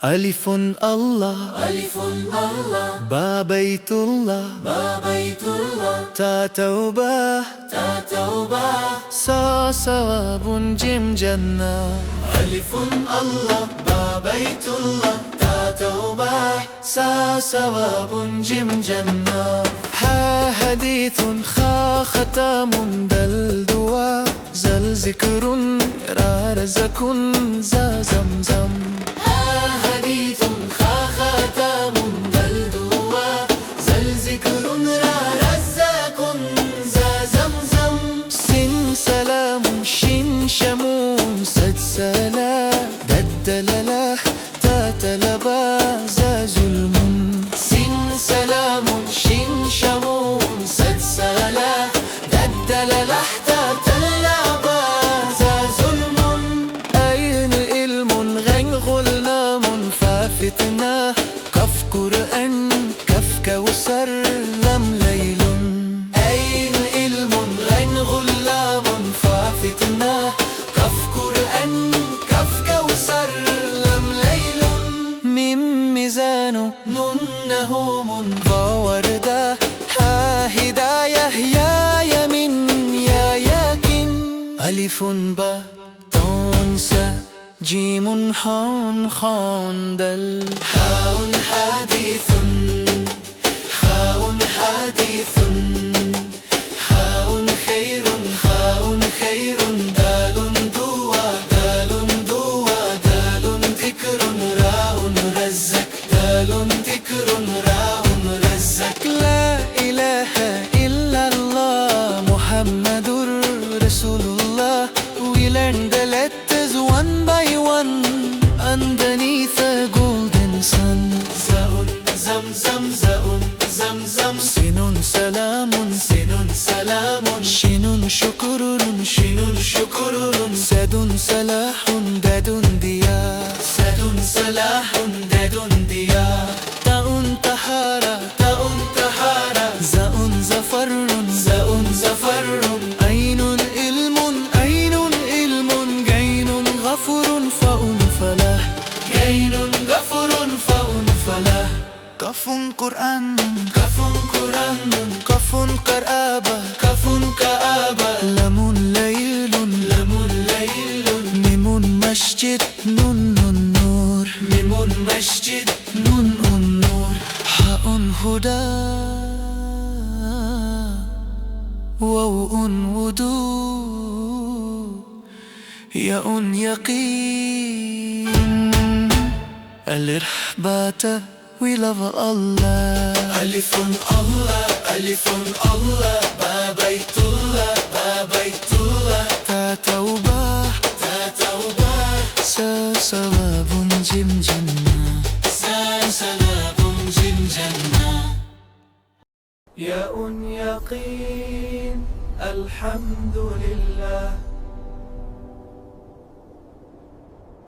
ألف الله ألف الله، با بيت الله با بيت الله، تا توبة تا توبة، سا ثواب جيم جنة. ألف الله، با بيت الله، تا توبة، سا ثواب جيم جنة. ها حديث خا ختام دل دوا زل ذكر را رزق زا زمزم. حديث خا ختام بل دوا زل ذكر را رزاق زا زمزم. سين سلام شين شموم سد سلا ددللا تا تلبا زا ظلم. سين سلام شين شموم سد سلا ددللا تا تلبا زا ظلم. أين علم غين غلام فافتنا كف قرآن كف كوثر لم ليل. أين علم غين غلام فافتنا كف قرآن كف كوثر لم ليل. ميم ميزان نون نهوم وردة ها هداية يا يمين يا يقين. ألف با تون سا جيم حون خون دل. حاء حديث حاء حديث حاء خير حاء خير دال دوا دال دوا دال ذكر راء رزق دال ذكر راء رزق. لا إله إلا الله محمد رسول الله. We learn the letters one by one underneath a golden sun. زاء زمزم زاء زمزم سين سلام سين سلام شين شكر شين شكر سد سلاح دد ضياء سد سلاح دد ضياء. تاء طهارة تاء طهارة زاء زفر زاء زفر عين علم عين علم غين غفور فاء فلاح غين غفور فاء فلاح. كف قرآن كف قرآن كف قرآبة كف كآبة لم ليل لم ليل ميم مسجد نون نور ميم مسجد نون النور. حاء هدى واو وضوء ياء يقين. الإرحبات we love Allah. ألف الله ألف الله با بيت الله با بيت الله تا توبة تا توبة سا ثواب جيم جنة. سا سلام جن جنة. ياء يقين الحمد لله